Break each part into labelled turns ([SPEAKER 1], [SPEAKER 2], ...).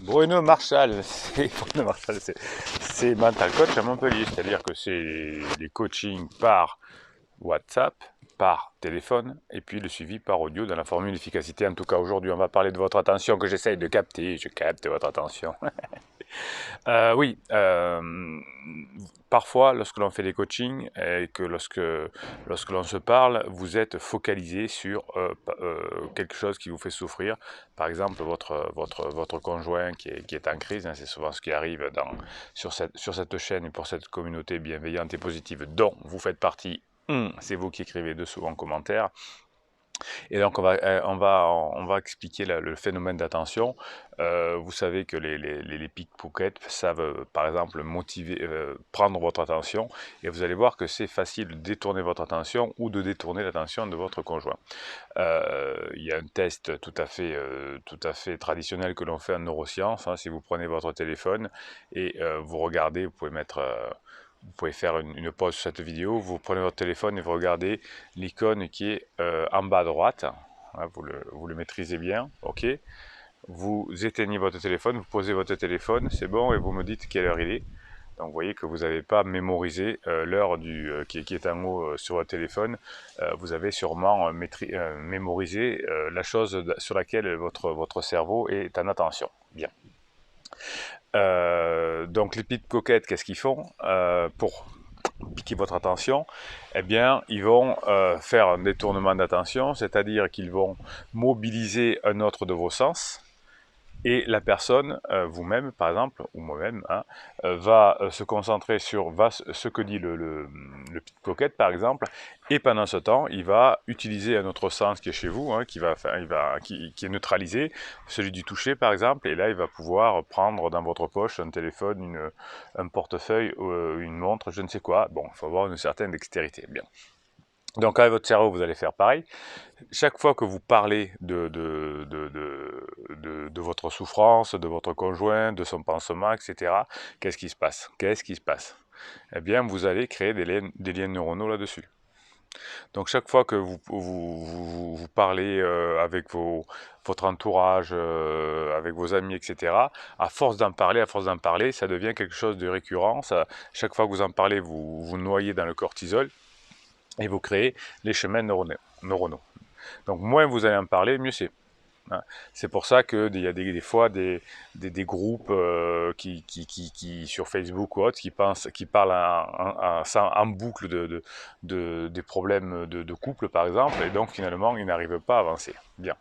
[SPEAKER 1] Bruno Marshall, Bruno Marshall, c'est Mental Coach à Montpellier, c'est-à-dire que c'est les coachings par WhatsApp, par téléphone, et puis le suivi par audio dans la formule efficacité. En tout cas, aujourd'hui, on va parler de votre attention que j'essaye de capter. Je capte votre attention. Oui, parfois, lorsque l'on fait des coachings et que lorsque l'on se parle, vous êtes focalisé sur quelque chose qui vous fait souffrir. Par exemple, votre conjoint qui est en crise, hein, c'est souvent ce qui arrive sur cette chaîne et pour cette communauté bienveillante et positive dont vous faites partie. C'est vous qui écrivez dessous en commentaire. Et donc, on va expliquer le phénomène d'attention. Vous savez que les pickpockets savent, par exemple, prendre votre attention. Et vous allez voir que c'est facile de détourner votre attention ou de détourner l'attention de votre conjoint. Il y a un test tout à fait traditionnel que l'on fait en neurosciences. Hein. Si vous prenez votre téléphone et vous regardez, vous pouvez faire une pause sur cette vidéo, vous prenez votre téléphone et vous regardez l'icône qui est en bas à droite. Hein, vous le maîtrisez bien, ok. Vous éteignez votre téléphone, vous posez votre téléphone, c'est bon, et vous me dites quelle heure il est. Donc vous voyez que vous n'avez pas mémorisé l'heure qui est en haut sur votre téléphone. Vous avez sûrement mémorisé la chose sur laquelle votre cerveau est en attention. Bien. Donc les pickpockets, qu'est-ce qu'ils font pour piquer votre attention? Eh bien, ils vont faire un détournement d'attention, c'est-à-dire qu'ils vont mobiliser un autre de vos sens, et la personne, vous-même par exemple, ou moi-même, hein, va se concentrer sur ce que dit le pickpocket par exemple, et pendant ce temps, il va utiliser un autre sens qui est chez vous, hein, qui est neutralisé, celui du toucher par exemple, et là il va pouvoir prendre dans votre poche un téléphone, un portefeuille, une montre, je ne sais quoi. Bon, il faut avoir une certaine dextérité. Bien. Donc avec votre cerveau, vous allez faire pareil. Chaque fois que vous parlez de votre souffrance, de votre conjoint, de son pansement, etc., qu'est-ce qui se passe? Qu'est-ce qui se passe? Eh bien, vous allez créer des liens neuronaux là-dessus. Donc chaque fois que vous parlez avec votre entourage, avec vos amis, etc., à force d'en parler, ça devient quelque chose de récurrent. Chaque fois que vous en parlez, vous noyez dans le cortisol et vous créez les chemins neuronaux. Donc moins vous allez en parler, mieux c'est. Hein. C'est pour ça qu'il y a des fois des groupes sur Facebook ou autre qui parlent en boucle des problèmes de couple par exemple, et donc finalement ils n'arrivent pas à avancer. Bien.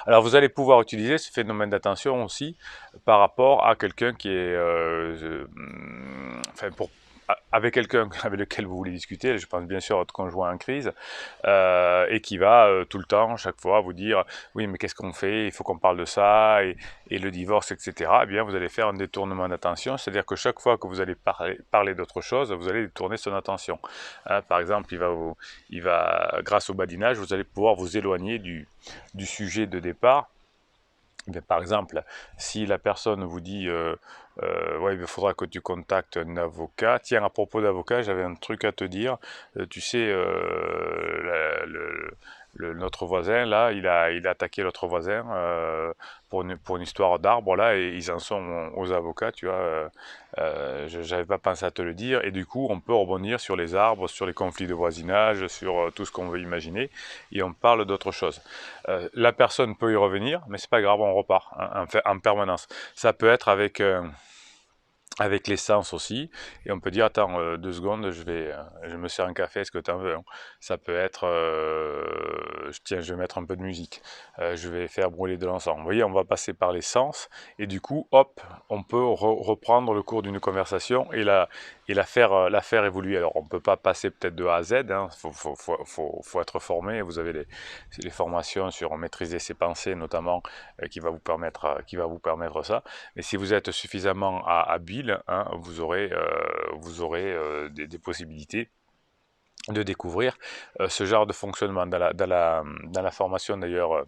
[SPEAKER 1] Alors vous allez pouvoir utiliser ce phénomène d'attention aussi par rapport à quelqu'un qui est, enfin avec quelqu'un avec lequel vous voulez discuter, je pense bien sûr à votre conjoint en crise, et qui va tout le temps, chaque fois, vous dire oui mais qu'est-ce qu'on fait, il faut qu'on parle de ça, et le divorce, etc. Eh bien vous allez faire un détournement d'attention, c'est-à-dire que chaque fois que vous allez parler d'autre chose, vous allez détourner son attention. Hein, par exemple, grâce au badinage, vous allez pouvoir vous éloigner du sujet de départ. Mais par exemple, si la personne vous dit ouais, il faudra que tu contactes un avocat. Tiens, à propos d'avocat, j'avais un truc à te dire. Tu sais, notre voisin, là, il a attaqué l'autre voisin pour une histoire d'arbre, là, et ils en sont aux avocats, tu vois. J'avais pas pensé à te le dire. Et du coup, on peut rebondir sur les arbres, sur les conflits de voisinage, sur tout ce qu'on veut imaginer, et on parle d'autre chose. La personne peut y revenir, mais c'est pas grave, on repart hein, en permanence. Ça peut être avec l'essence aussi, et on peut dire attends 2 secondes, je me sers un café, est-ce que tu en veux, hein? Ça peut être tiens, je vais mettre un peu de musique, je vais faire brûler de l'encens. Vous voyez, on va passer par l'essence, et du coup hop, on peut reprendre le cours d'une conversation et la faire évoluer. Alors on peut pas passer peut-être de A à Z, hein. Faut être formé. Vous avez les formations sur maîtriser ses pensées notamment, qui va vous permettre ça. Mais si vous êtes suffisamment habile, hein, vous aurez des possibilités de découvrir ce genre de fonctionnement. Dans la formation d'ailleurs,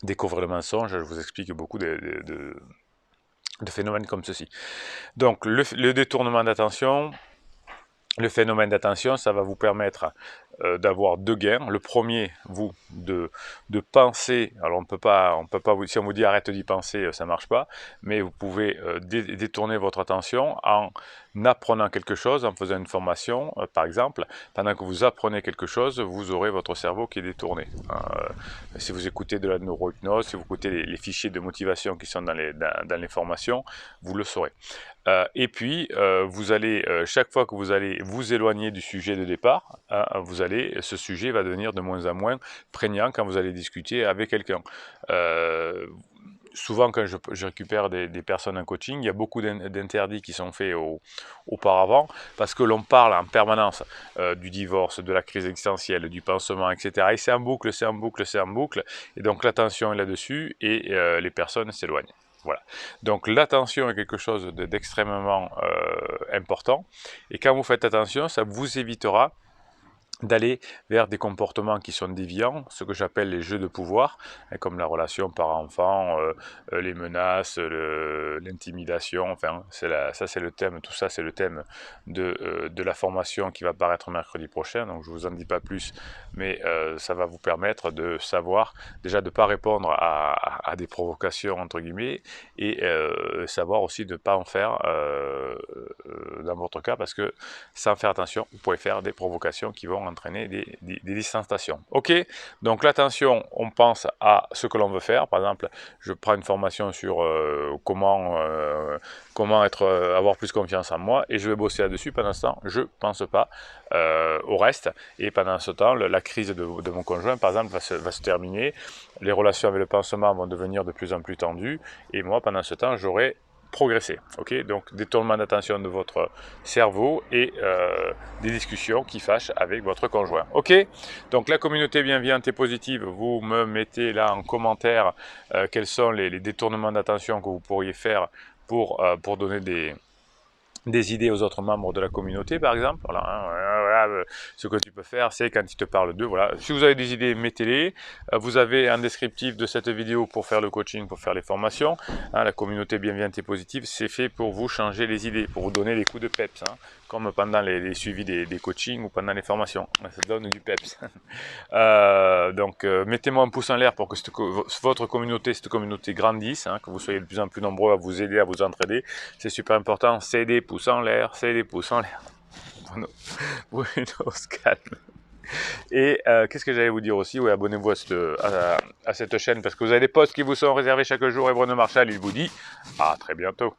[SPEAKER 1] Découvrir le mensonge, je vous explique beaucoup de phénomènes comme ceci. Donc le détournement d'attention, le phénomène d'attention, ça va vous permettre d'avoir deux gains. Le premier, vous, de penser, alors on peut pas vous, si on vous dit arrête d'y penser, ça marche pas, mais vous pouvez détourner votre attention en apprenant quelque chose, en faisant une formation, par exemple. Pendant que vous apprenez quelque chose, vous aurez votre cerveau qui est détourné. Si vous écoutez de la neurohypnose, si vous écoutez les fichiers de motivation qui sont dans les formations, vous le saurez. Et puis, vous allez, chaque fois que vous allez vous éloigner du sujet de départ, hein, ce sujet va devenir de moins en moins prégnant quand vous allez discuter avec quelqu'un. Souvent, quand je récupère des personnes en coaching, il y a beaucoup d'interdits qui sont faits auparavant, parce que l'on parle en permanence du divorce, de la crise existentielle, du pansement, etc. Et c'est en boucle, c'est en boucle, c'est en boucle. Et donc l'attention est là-dessus et les personnes s'éloignent. Voilà. Donc l'attention est quelque chose d'extrêmement important. Et quand vous faites attention, ça vous évitera d'aller vers des comportements qui sont déviants, ce que j'appelle les jeux de pouvoir, comme la relation parent-enfant, les menaces, l'intimidation, enfin, ça c'est le thème, tout ça c'est le thème de la formation qui va paraître mercredi prochain, donc je vous en dis pas plus, mais ça va vous permettre de savoir, déjà de ne pas répondre à des provocations, entre guillemets, et savoir aussi de ne pas en faire dans votre cas, parce que sans faire attention, vous pouvez faire des provocations qui vont entraîner des distanciations. Ok, donc l'attention, on pense à ce que l'on veut faire. Par exemple, je prends une formation sur comment avoir plus confiance en moi et je vais bosser là-dessus. Pendant ce temps, je ne pense pas au reste. Et pendant ce temps, la crise de mon conjoint, par exemple, va se terminer. Les relations avec le pansement vont devenir de plus en plus tendues. Et moi, pendant ce temps, j'aurai progresser. Ok, donc détournement d'attention de votre cerveau et des discussions qui fâchent avec votre conjoint. Ok, donc la communauté bienveillante et positive, vous me mettez là en commentaire quels sont les détournements d'attention que vous pourriez faire pour donner des idées aux autres membres de la communauté, par exemple. Voilà, hein, voilà, ce que tu peux faire, c'est quand ils te parlent d'eux, voilà. Si vous avez des idées, mettez-les. Vous avez un descriptif de cette vidéo pour faire le coaching, pour faire les formations. Hein, la communauté bienveillante et positive, c'est fait pour vous changer les idées, pour vous donner des coups de peps, hein, comme pendant les suivis des coachings ou pendant les formations. Ça donne du peps. Donc, mettez-moi un pouce en l'air pour que votre communauté, cette communauté grandisse, hein, que vous soyez de plus en plus nombreux à vous aider, à vous entraider. C'est super important. C'est des pouces en l'air, c'est des pouces en l'air. Bruno se calme. Et qu'est-ce que j'allais vous dire aussi? Oui, abonnez-vous à cette chaîne parce que vous avez des posts qui vous sont réservés chaque jour et Bruno Marchal, il vous dit à très bientôt.